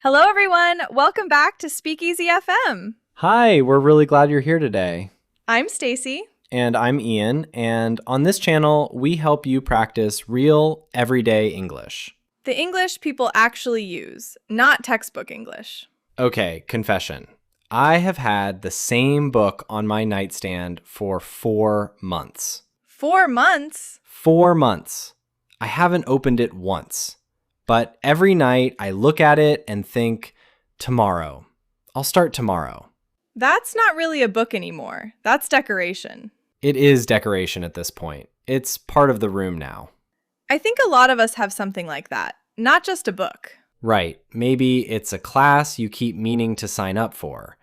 Hello, everyone. Welcome back to Speakeasy FM. Hi, we're really glad you're here today. I'm Stacy. And I'm Ian, and on this channel, we help you practice real, everyday English. The English people actually use, not textbook English. Okay, confession. I have had the same book on my nightstand for 4 months. 4 months? 4 months. I haven't opened it once. But every night I look at it and think, tomorrow. I'll start tomorrow. That's not really a book anymore. That's decoration. It is decoration at this point. It's part of the room now. I think a lot of us have something like that, not just a book. Right. Maybe it's a class you keep meaning to sign up for,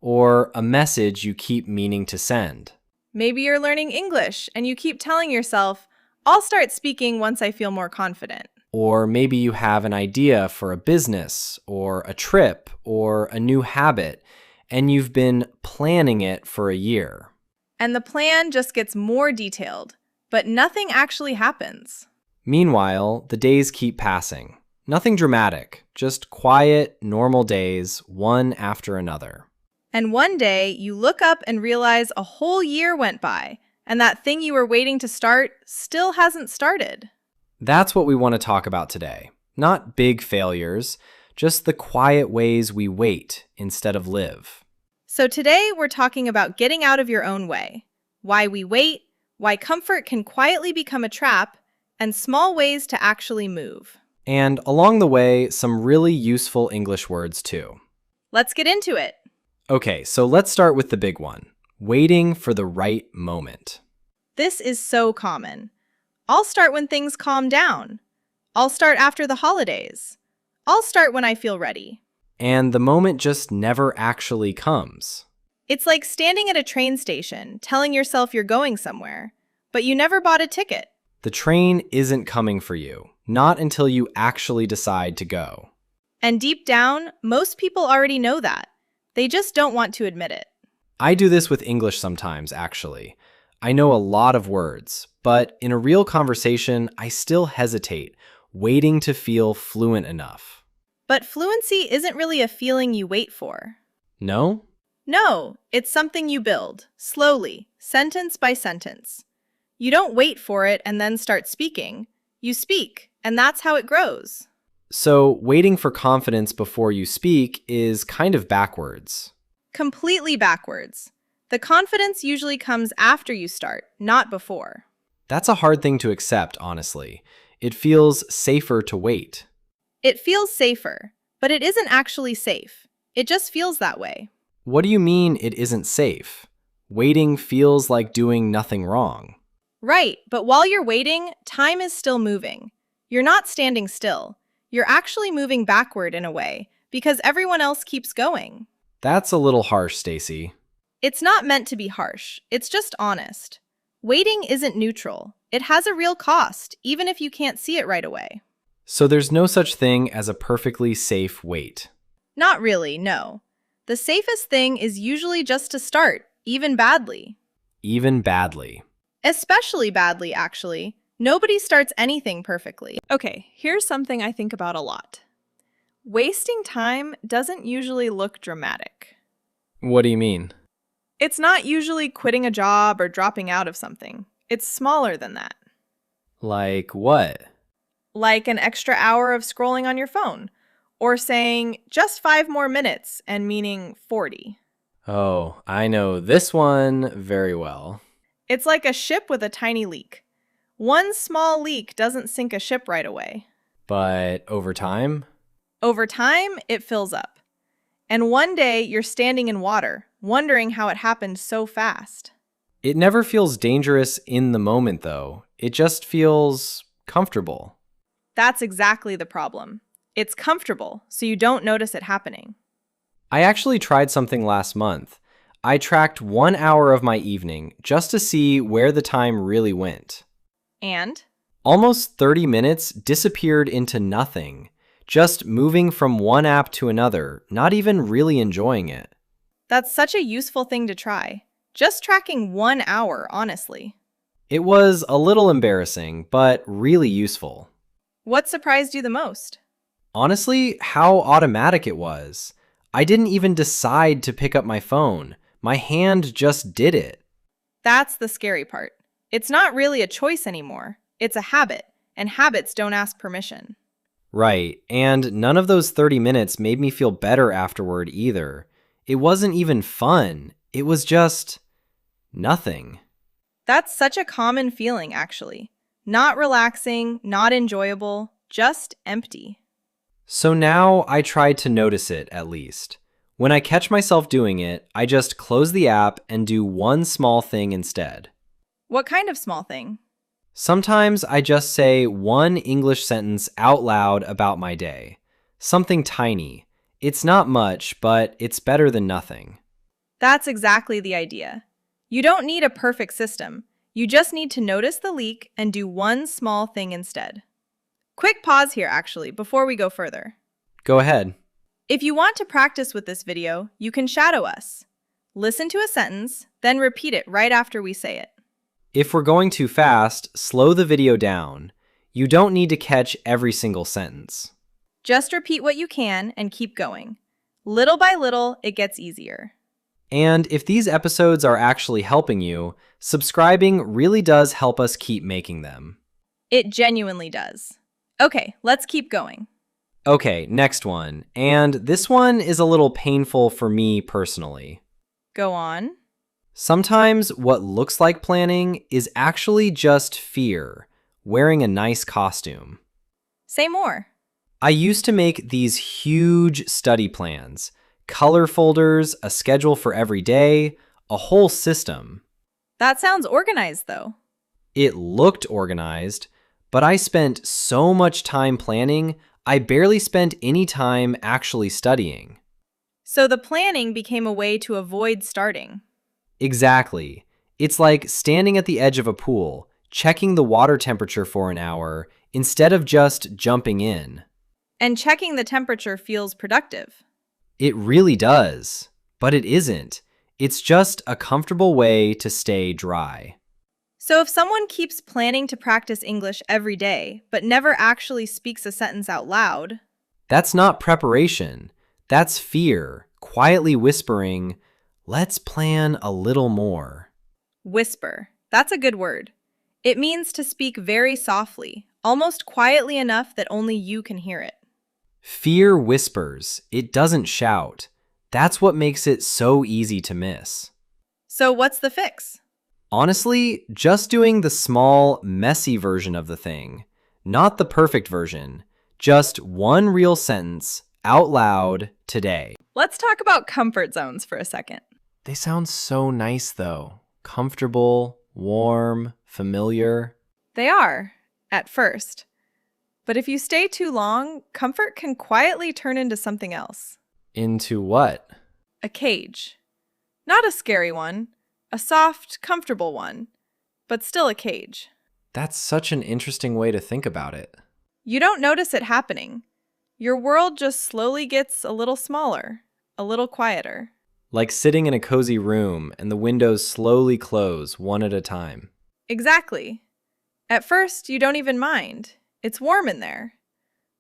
or a message you keep meaning to send. Maybe you're learning English and you keep telling yourself, I'll start speaking once I feel more confident. Or maybe you have an idea for a business, or a trip, or a new habit, and you've been planning it for a year. And the plan just gets more detailed, but nothing actually happens. Meanwhile, the days keep passing. Nothing dramatic, just quiet, normal days, one after another. And one day, you look up and realize a whole year went by, and that thing you were waiting to start still hasn't started. That's what we want to talk about today. Not big failures, just the quiet ways we wait instead of live. So today, we're talking about getting out of your own way, why we wait, why comfort can quietly become a trap, and small ways to actually move. And along the way, some really useful English words too. Let's get into it. Okay, so let's start with the big one, waiting for the right moment. This is so common. I'll start when things calm down. I'll start after the holidays. I'll start when I feel ready. And the moment just never actually comes. It's like standing at a train station, telling yourself you're going somewhere, but you never bought a ticket. The train isn't coming for you, not until you actually decide to go. And deep down, most people already know that. They just don't want to admit it. I do this with English sometimes, actually. I know a lot of words, but in a real conversation, I still hesitate, waiting to feel fluent enough. But fluency isn't really a feeling you wait for. No? No, it's something you build, slowly, sentence by sentence. You don't wait for it and then start speaking. You speak, and that's how it grows. So waiting for confidence before you speak is kind of backwards. Completely backwards. The confidence usually comes after you start, not before. That's a hard thing to accept, honestly. It feels safer to wait. It feels safer, but it isn't actually safe. It just feels that way. What do you mean it isn't safe? Waiting feels like doing nothing wrong. Right, but while you're waiting, time is still moving. You're not standing still. You're actually moving backward in a way, because everyone else keeps going. That's a little harsh, Stacy. It's not meant to be harsh. It's just honest. Waiting isn't neutral. It has a real cost, even if you can't see it right away. So there's no such thing as a perfectly safe wait. Not really, no. The safest thing is usually just to start, even badly. Even badly. Especially badly, actually. Nobody starts anything perfectly. Okay, here's something I think about a lot. Wasting time doesn't usually look dramatic. What do you mean? It's not usually quitting a job or dropping out of something. It's smaller than that. Like what? Like an extra hour of scrolling on your phone, or saying just 5 more minutes and meaning 40. Oh, I know this one very well. It's like a ship with a tiny leak. One small leak doesn't sink a ship right away. But over time? Over time, it fills up. And one day, you're standing in water, wondering how it happened so fast. It never feels dangerous in the moment, though. It just feels comfortable. That's exactly the problem. It's comfortable, so you don't notice it happening. I actually tried something last month. I tracked 1 hour of my evening just to see where the time really went. And? Almost 30 minutes disappeared into nothing, just moving from one app to another, not even really enjoying it. That's such a useful thing to try. Just tracking 1 hour, honestly. It was a little embarrassing, but really useful. What surprised you the most? Honestly, how automatic it was. I didn't even decide to pick up my phone. My hand just did it. That's the scary part. It's not really a choice anymore. It's a habit, and habits don't ask permission. Right, and none of those 30 minutes made me feel better afterward either. It wasn't even fun. It was just nothing. That's such a common feeling, actually. Not relaxing, not enjoyable, just empty. So now I try to notice it at least. When I catch myself doing it, I just close the app and do one small thing instead. What kind of small thing? Sometimes I just say one English sentence out loud about my day. Something tiny. It's not much, but it's better than nothing. That's exactly the idea. You don't need a perfect system. You just need to notice the leak and do one small thing instead. Quick pause here, actually, before we go further. Go ahead. If you want to practice with this video, you can shadow us. Listen to a sentence, then repeat it right after we say it. If we're going too fast, slow the video down. You don't need to catch every single sentence. Just repeat what you can and keep going. Little by little, it gets easier. And if these episodes are actually helping you, subscribing really does help us keep making them. It genuinely does. Okay, let's keep going. Okay, next one. And this one is a little painful for me personally. Go on. Sometimes what looks like planning is actually just fear, wearing a nice costume. Say more. I used to make these huge study plans, color folders, a schedule for every day, a whole system. That sounds organized, though. It looked organized, but I spent so much time planning, I barely spent any time actually studying. So the planning became a way to avoid starting. Exactly. It's like standing at the edge of a pool, checking the water temperature for an hour, instead of just jumping in. And checking the temperature feels productive. It really does, but it isn't. It's just a comfortable way to stay dry. So if someone keeps planning to practice English every day, but never actually speaks a sentence out loud, That's not preparation. That's fear, quietly whispering, let's plan a little more. whisper. That's a good word. It means to speak very softly, almost quietly enough that only you can hear it. Fear whispers, it doesn't shout. That's what makes it so easy to miss. So what's the fix? Honestly, just doing the small, messy version of the thing, not the perfect version. Just one real sentence out loud today. Let's talk about comfort zones for a second. They sound so nice though. Comfortable, warm, familiar. They are, at first. But if you stay too long, comfort can quietly turn into something else. Into what? A cage. Not a scary one, a soft, comfortable one, but still a cage. That's such an interesting way to think about it. You don't notice it happening. Your world just slowly gets a little smaller, a little quieter. Like sitting in a cozy room and the windows slowly close one at a time. Exactly. At first, you don't even mind. It's warm in there.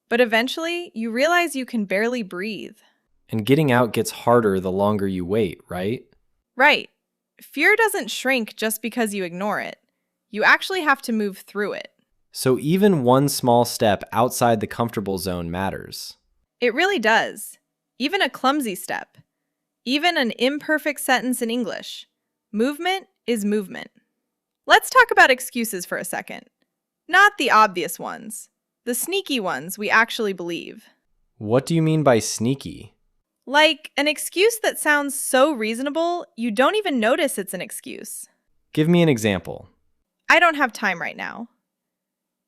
But eventually, you realize you can barely breathe. And getting out gets harder the longer you wait, right? Right. Fear doesn't shrink just because you ignore it. You actually have to move through it. So even one small step outside the comfortable zone matters. It really does. Even a clumsy step. Even an imperfect sentence in English. Movement is movement. Let's talk about excuses for a second. Not the obvious ones. The sneaky ones we actually believe. What do you mean by sneaky? Like an excuse that sounds so reasonable, you don't even notice it's an excuse. Give me an example. I don't have time right now.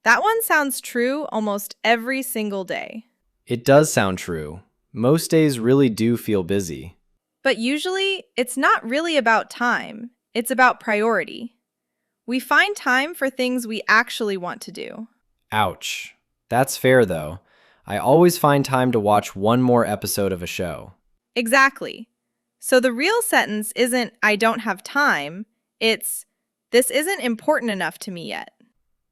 That one sounds true almost every single day. It does sound true. Most days really do feel busy. But usually, it's not really about time. It's about priority. We find time for things we actually want to do. Ouch. That's fair though. I always find time to watch one more episode of a show. Exactly. So the real sentence isn't, I don't have time. It's, this isn't important enough to me yet.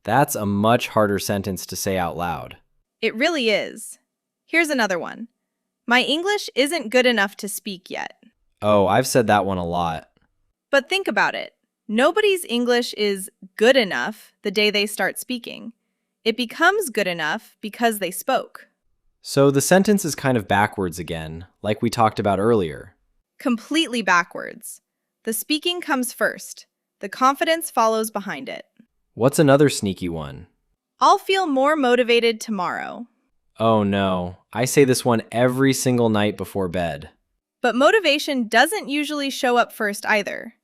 That's a much harder sentence to say out loud. It really is. Here's another one. My English isn't good enough to speak yet. Oh, I've said that one a lot. But think about it. Nobody's English is good enough the day they start speaking. It becomes good enough because they spoke. So the sentence is kind of backwards again, like we talked about earlier. Completely backwards. The speaking comes first. The confidence follows behind it. What's another sneaky one? I'll feel more motivated tomorrow. Oh no, I say this one every single night before bed. But motivation doesn't usually show up first either.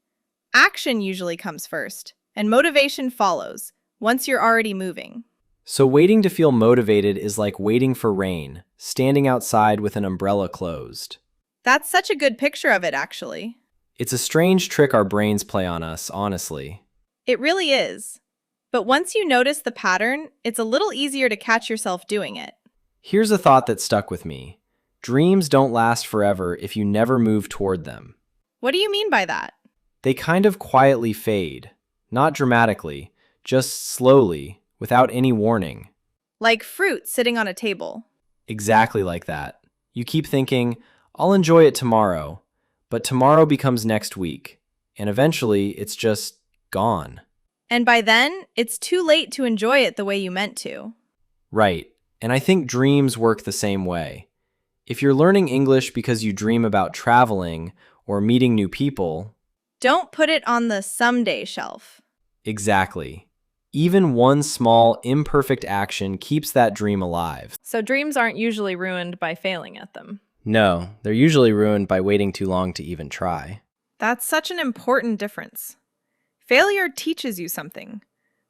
Action usually comes first, and motivation follows once you're already moving. So waiting to feel motivated is like waiting for rain, standing outside with an umbrella closed. That's such a good picture of it, actually. It's a strange trick our brains play on us, honestly. It really is. But once you notice the pattern, it's a little easier to catch yourself doing it. Here's a thought that stuck with me. Dreams don't last forever if you never move toward them. What do you mean by that? They kind of quietly fade. Not dramatically, just slowly, without any warning. Like fruit sitting on a table. Exactly like that. You keep thinking, I'll enjoy it tomorrow, but tomorrow becomes next week, and eventually it's just gone. And by then, it's too late to enjoy it the way you meant to. Right, and I think dreams work the same way. If you're learning English because you dream about traveling or meeting new people, don't put it on the someday shelf. exactly. Even one small, imperfect action keeps that dream alive. So dreams aren't usually ruined by failing at them. No, they're usually ruined by waiting too long to even try. That's such an important difference. Failure teaches you something.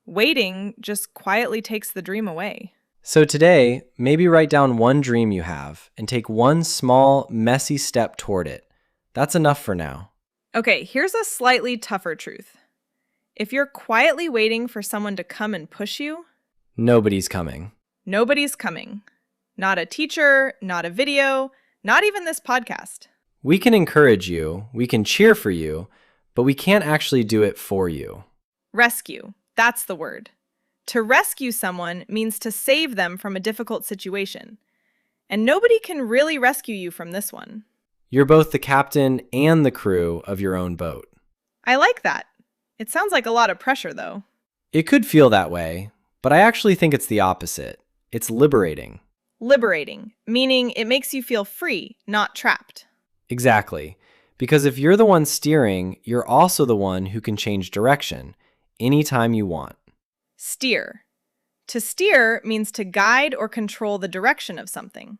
Waiting just quietly takes the dream away. So today, maybe write down one dream you have and take one small, messy step toward it. That's enough for now. Okay, here's a slightly tougher truth. If you're quietly waiting for someone to come and push you, Nobody's coming. nobody's coming. Not a teacher, not a video, not even this podcast. We can encourage you, we can cheer for you, but we can't actually do it for you. Rescue, that's the word. To rescue someone means to save them from a difficult situation. And nobody can really rescue you from this one. You're both the captain and the crew of your own boat. I like that. It sounds like a lot of pressure, though. It could feel that way, but I actually think it's the opposite. It's liberating. Liberating, meaning it makes you feel free, not trapped. Exactly. Because if you're the one steering, you're also the one who can change direction anytime you want. Steer. To steer means to guide or control the direction of something.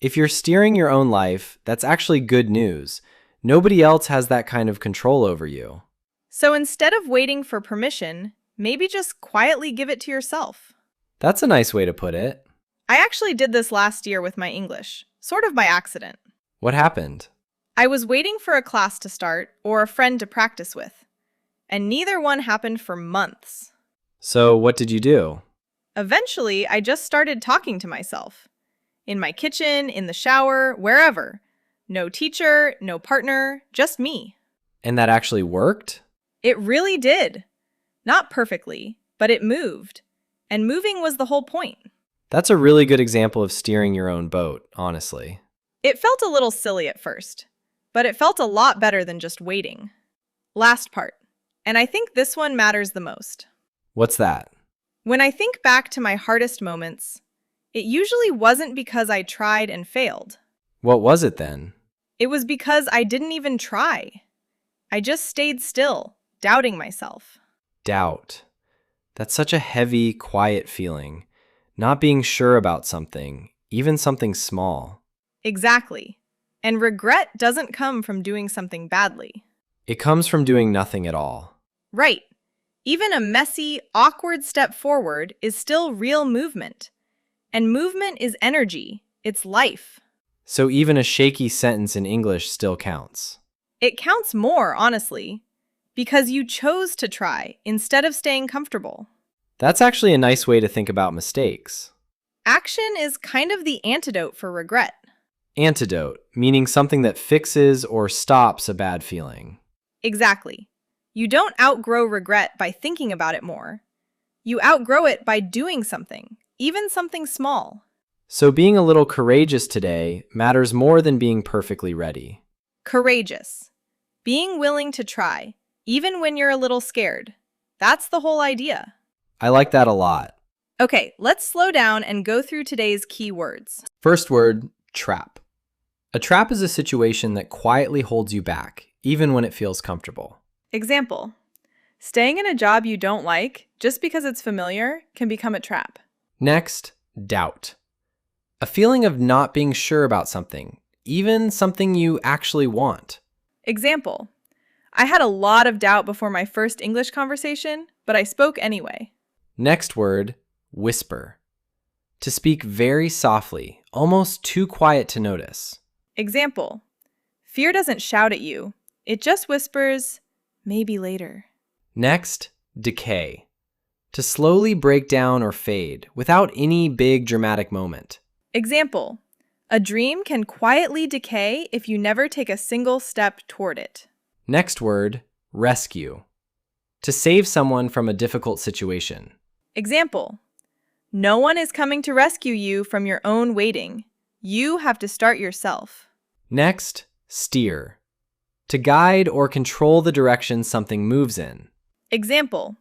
If you're steering your own life, that's actually good news. Nobody else has that kind of control over you. So instead of waiting for permission, maybe just quietly give it to yourself. That's a nice way to put it. I actually did this last year with my English, sort of by accident. What happened? I was waiting for a class to start or a friend to practice with, and neither one happened for months. So what did you do? Eventually, I just started talking to myself. In my kitchen, in the shower, wherever. No teacher, no partner, just me. And that actually worked? It really did. Not perfectly, but it moved. And moving was the whole point. That's a really good example of steering your own boat, honestly. It felt a little silly at first, but it felt a lot better than just waiting. Last part, and I think this one matters the most. What's that? When I think back to my hardest moments, it usually wasn't because I tried and failed. What was it then? It was because I didn't even try. I just stayed still, doubting myself. Doubt. That's such a heavy, quiet feeling. Not being sure about something, even something small. Exactly. And regret doesn't come from doing something badly. It comes from doing nothing at all. Right. Even a messy, awkward step forward is still real movement. And movement is energy. It's life. So even a shaky sentence in English still counts. It counts more, honestly, because you chose to try instead of staying comfortable. That's actually a nice way to think about mistakes. Action is kind of the antidote for regret. Antidote, meaning something that fixes or stops a bad feeling. Exactly. You don't outgrow regret by thinking about it more. You outgrow it by doing something, even something small. So being a little courageous today matters more than being perfectly ready. Courageous. Being willing to try, even when you're a little scared. That's the whole idea. I like that a lot. Okay, let's slow down and go through today's key words. First word, trap. A trap is a situation that quietly holds you back, even when it feels comfortable. Example. Staying in a job you don't like, just because it's familiar, can become a trap. Next, doubt. A feeling of not being sure about something, even something you actually want. Example. I had a lot of doubt before my first English conversation, but I spoke anyway. Next word, whisper. To speak very softly, almost too quiet to notice. Example. Fear doesn't shout at you. It just whispers, maybe later. Next, decay. To slowly break down or fade without any big dramatic moment. Example. A dream can quietly decay if you never take a single step toward it. Next word, rescue. To save someone from a difficult situation. Example. No one is coming to rescue you from your own waiting. You have to start yourself. Next, steer. To guide or control the direction something moves in. Example.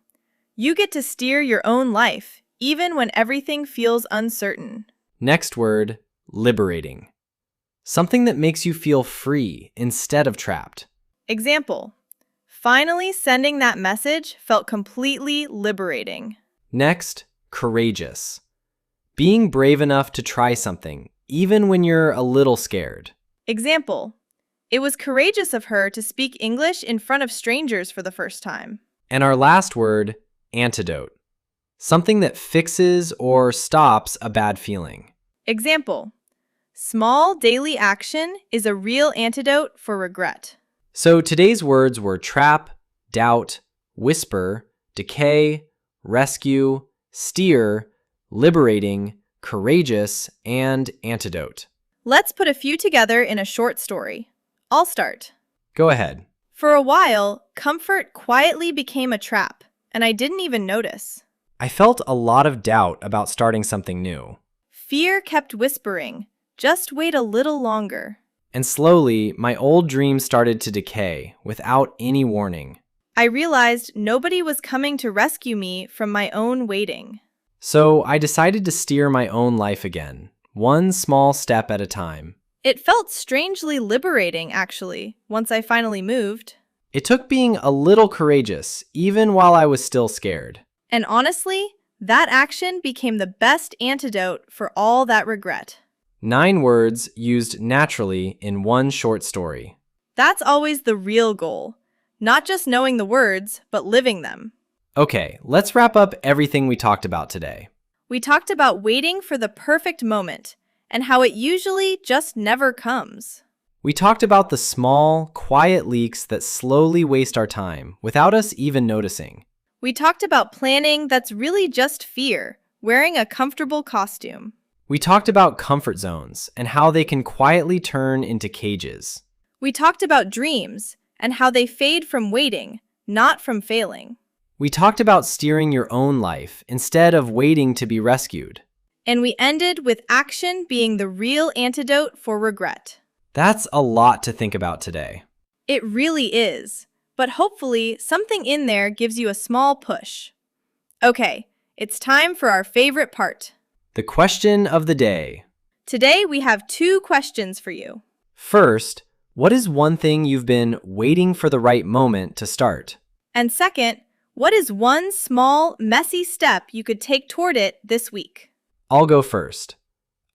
You get to steer your own life, even when everything feels uncertain. Next word, liberating. Something that makes you feel free instead of trapped. Example. Finally sending that message felt completely liberating. Next, courageous. Being brave enough to try something, even when you're a little scared. Example. It was courageous of her to speak English in front of strangers for the first time. And our last word, antidote. Something that fixes or stops a bad feeling. Example. Small daily action is a real antidote for regret. So today's words were trap, doubt, whisper, decay, rescue, steer, liberating, courageous, and antidote. Let's put a few together in a short story. I'll start. Go ahead. For a while, comfort quietly became a trap, and I didn't even notice. I felt a lot of doubt about starting something new. Fear kept whispering, just wait a little longer. And slowly, my old dreams started to decay without any warning. I realized nobody was coming to rescue me from my own waiting. So I decided to steer my own life again, one small step at a time. It felt strangely liberating, actually, once I finally moved. It took being a little courageous, even while I was still scared. And honestly, that action became the best antidote for all that regret. 9 words used naturally in one short story. That's always the real goal. Not just knowing the words, but living them. Okay, let's wrap up everything we talked about today. We talked about waiting for the perfect moment and how it usually just never comes. We talked about the small, quiet leaks that slowly waste our time without us even noticing. We talked about planning that's really just fear, wearing a comfortable costume. We talked about comfort zones and how they can quietly turn into cages. We talked about dreams and how they fade from waiting, not from failing. We talked about steering your own life instead of waiting to be rescued. And we ended with action being the real antidote for regret. That's a lot to think about today. It really is, but hopefully something in there gives you a small push. Okay, it's time for our favorite part. The question of the day. Today we have 2 questions for you. First, what is one thing you've been waiting for the right moment to start? And second, what is one small, messy step you could take toward it this week? I'll go first.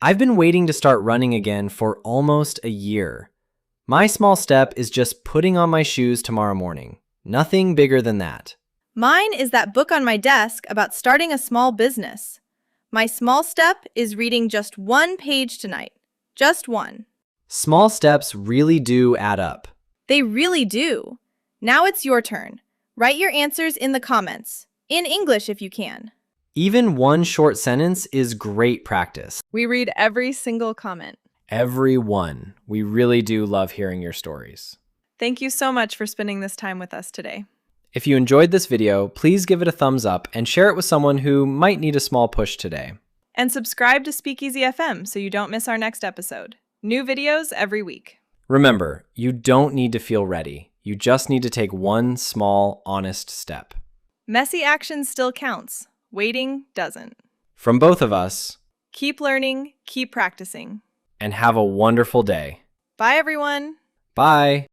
I've been waiting to start running again for almost a year. My small step is just putting on my shoes tomorrow morning. Nothing bigger than that. Mine is that book on my desk about starting a small business. My small step is reading just 1 page tonight. Just 1. Small steps really do add up. They really do. Now it's your turn. Write your answers in the comments. In English if you can. Even one short sentence is great practice. We read every single comment. Every one. We really do love hearing your stories. Thank you so much for spending this time with us today. If you enjoyed this video, please give it a thumbs up and share it with someone who might need a small push today. And subscribe to Speakeasy FM so you don't miss our next episode. New videos every week. Remember, you don't need to feel ready. You just need to take one small, honest step. Messy action still counts. Waiting doesn't. From both of us, Keep learning, keep practicing. and have a wonderful day. Bye, everyone. Bye.